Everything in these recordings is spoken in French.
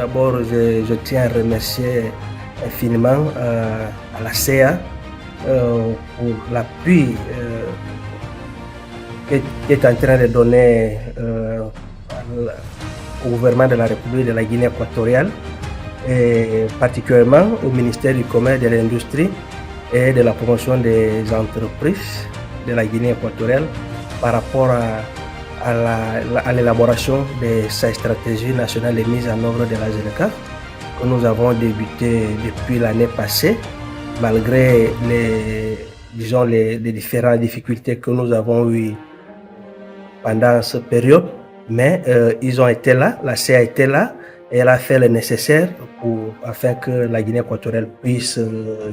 D'abord, je tiens à remercier infiniment à la CA pour l'appui qui est en train de donner au gouvernement de la République de la Guinée équatoriale, et particulièrement au ministère du Commerce, de l'Industrie et de la promotion des entreprises de la Guinée équatoriale par rapport à l'élaboration de sa stratégie nationale de mise en œuvre de la ZLECAf que nous avons débuté depuis l'année passée, malgré les différentes difficultés que nous avons eues pendant cette période. Mais ils ont été là, la CA était là, et elle a fait le nécessaire afin que la Guinée équatoriale puisse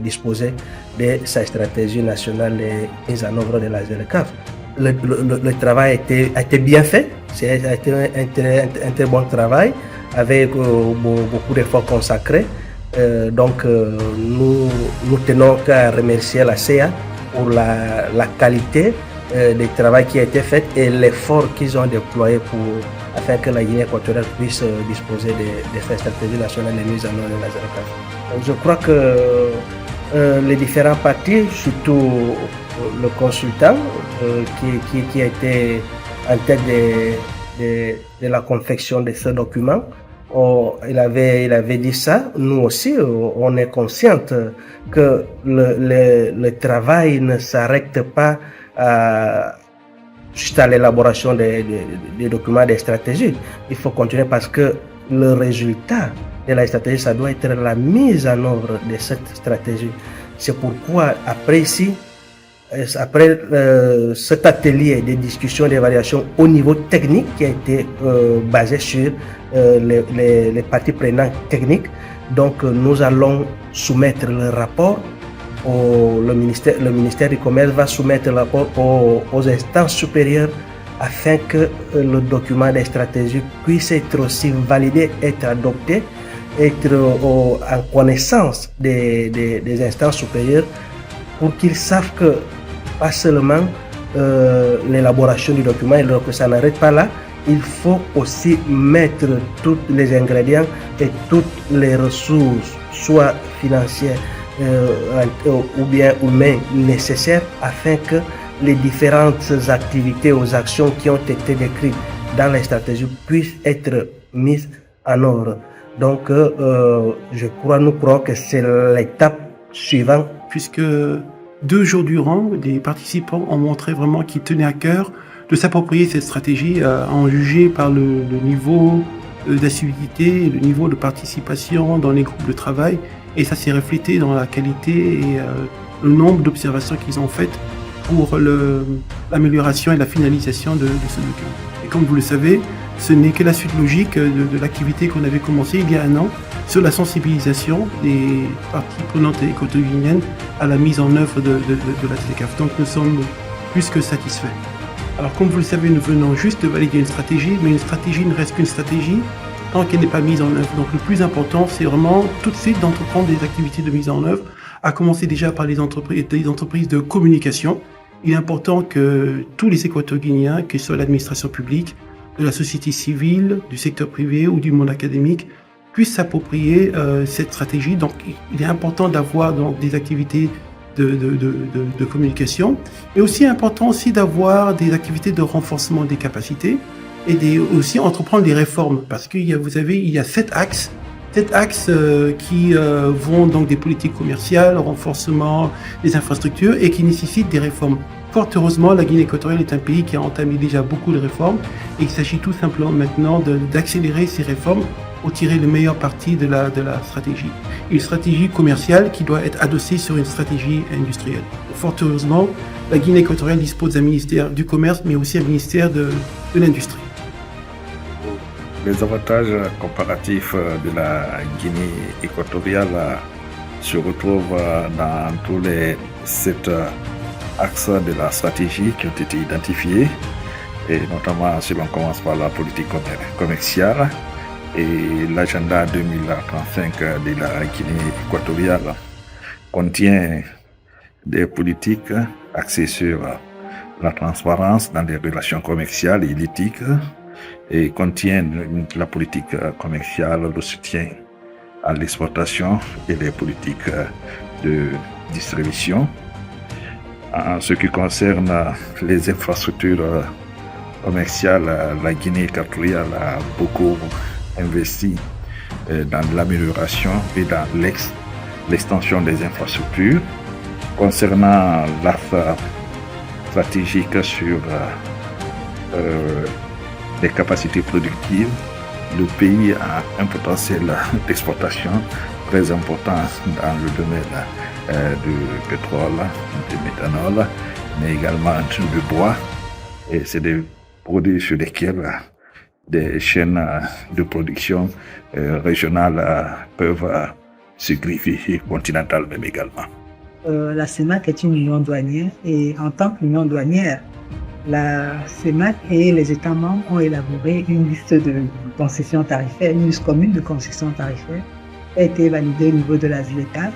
disposer de sa stratégie nationale de mise en œuvre de la ZLECAf. Le travail a été bien fait, ça a été un très bon travail avec beaucoup d'efforts consacrés. Donc nous tenons qu'à remercier la CA pour la qualité du travail qui a été fait et l'effort qu'ils ont déployé afin que la Guinée équatoriale puisse disposer de sa stratégie nationale de mise en œuvre de la ZLECAf. Je crois que les différents partis, surtout le consultant qui a été en tête de la confection de ce document, il avait dit ça. Nous aussi, on est consciente que le travail ne s'arrête pas juste à l'élaboration des documents, des stratégies. Il faut continuer parce que le résultat de la stratégie, ça doit être la mise en œuvre de cette stratégie. C'est pourquoi après cet atelier de discussion, d'évaluation au niveau technique qui a été basé sur les parties prenantes techniques, donc nous allons soumettre le rapport le ministère du Commerce va soumettre le rapport aux instances supérieures afin que le document des stratégies puisse être aussi validé, être adopté, être en connaissance des instances supérieures pour qu'ils savent que pas seulement l'élaboration du document, et que ça n'arrête pas là, il faut aussi mettre tous les ingrédients et toutes les ressources, soit financières, ou bien humains nécessaires afin que les différentes activités ou actions qui ont été décrites dans la stratégie puissent être mises en œuvre. Donc, nous croyons que c'est l'étape suivante. Puisque 2 jours durant, les participants ont montré vraiment qu'ils tenaient à cœur de s'approprier cette stratégie, à en juger par le niveau d'assiduité, le niveau de participation dans les groupes de travail. Et ça s'est reflété dans la qualité et le nombre d'observations qu'ils ont faites pour l'amélioration et la finalisation de ce document. Et comme vous le savez, ce n'est que la suite logique de l'activité qu'on avait commencé il y a 1 an sur la sensibilisation des parties prenantes équatoriennes à la mise en œuvre de la ZLECAf. Donc nous sommes plus que satisfaits. Alors comme vous le savez, nous venons juste de valider une stratégie, mais une stratégie ne reste qu'une stratégie tant qu'elle n'est pas mise en œuvre. Donc le plus important, c'est vraiment tout de suite d'entreprendre des activités de mise en œuvre, à commencer déjà par les entreprises de communication. Il est important que tous les Équato-Guinéens, que ce soit l'administration publique, de la société civile, du secteur privé ou du monde académique, puissent s'approprier cette stratégie. Donc il est important d'avoir donc des activités de communication, et aussi important aussi d'avoir des activités de renforcement des capacités et aussi entreprendre des réformes, parce qu'il y a 7 axes qui vont donc des politiques commerciales, renforcement des infrastructures et qui nécessitent des réformes. Fort heureusement, la Guinée équatoriale est un pays qui a entamé déjà beaucoup de réformes, et il s'agit tout simplement maintenant d'accélérer ces réformes pour tirer le meilleur parti de la stratégie. Une stratégie commerciale qui doit être adossée sur une stratégie industrielle. Fort heureusement, la Guinée équatoriale dispose d'un ministère du commerce, mais aussi un ministère de l'industrie. Les avantages comparatifs de la Guinée équatoriale se retrouvent dans tous les 7 axes de la stratégie qui ont été identifiés, et notamment si l'on commence par la politique commerciale et l'agenda 2035 de la Guinée équatoriale contient des politiques axées sur la transparence dans les relations commerciales et l'éthique, et contiennent la politique commerciale, le soutien à l'exportation et les politiques de distribution. En ce qui concerne les infrastructures commerciales, la Guinée équatoriale a beaucoup investi dans l'amélioration et dans l'extension des infrastructures. Concernant l'axe stratégique sur les capacités productives, le pays a un potentiel d'exportation très important dans le domaine du pétrole, du méthanol, mais également du bois. Et c'est des produits sur lesquels des chaînes de production régionales peuvent se greffer, continentales même également. La CEMAC est une union douanière et en tant qu'union douanière, la CEMAC et les États membres ont élaboré une liste de concessions tarifaires, une liste commune de concessions tarifaires qui a été validée au niveau de la ZLECAf.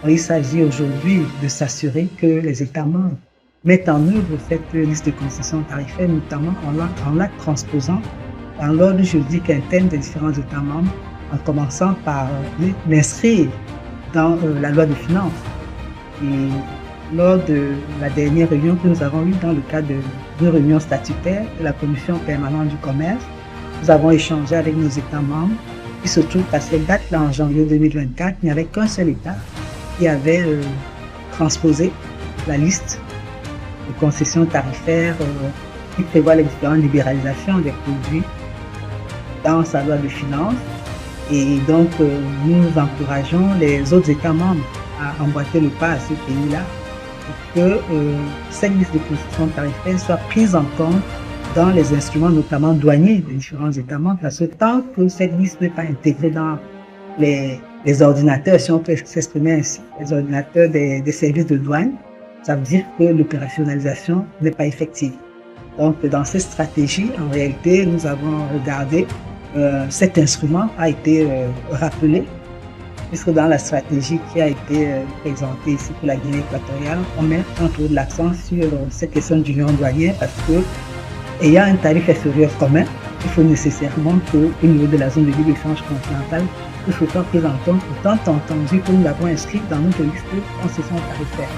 Il s'agit aujourd'hui de s'assurer que les États membres mettent en œuvre cette liste de concessions tarifaires, notamment en la transposant dans l'ordre juridique interne des différents États membres, en commençant par l'inscrire dans la loi de finances. Et lors de la dernière réunion que nous avons eue dans le cadre de réunion statutaire de la Commission permanente du commerce, nous avons échangé avec nos États membres. Il se trouve qu'à cette date-là, en janvier 2024, il n'y avait qu'un seul État qui avait transposé la liste de concessions tarifaires qui prévoit les différentes libéralisations des produits dans sa loi de finances. Et donc, nous encourageons les autres États membres à emboîter le pas à ce pays-là pour que cette liste de concessions tarifaires soit prise en compte dans les instruments, notamment douaniers des différents États membres, parce que tant que cette liste n'est pas intégrée dans les ordinateurs, si on peut s'exprimer ainsi, les ordinateurs des services de douane, ça veut dire que l'opérationnalisation n'est pas effective. Donc, dans cette stratégie, en réalité, nous avons regardé, cet instrument a été rappelé, puisque dans la stratégie qui a été présentée ici pour la Guinée équatoriale, on met entre autres l'accent sur cette question d'union douanière, parce que, ayant un tarif extérieur commun, il faut nécessairement qu'au niveau de la zone de libre-échange continentale, il faut faire prise en compte, étant entendu que nous l'avons inscrit dans notre liste de concessions tarifaires.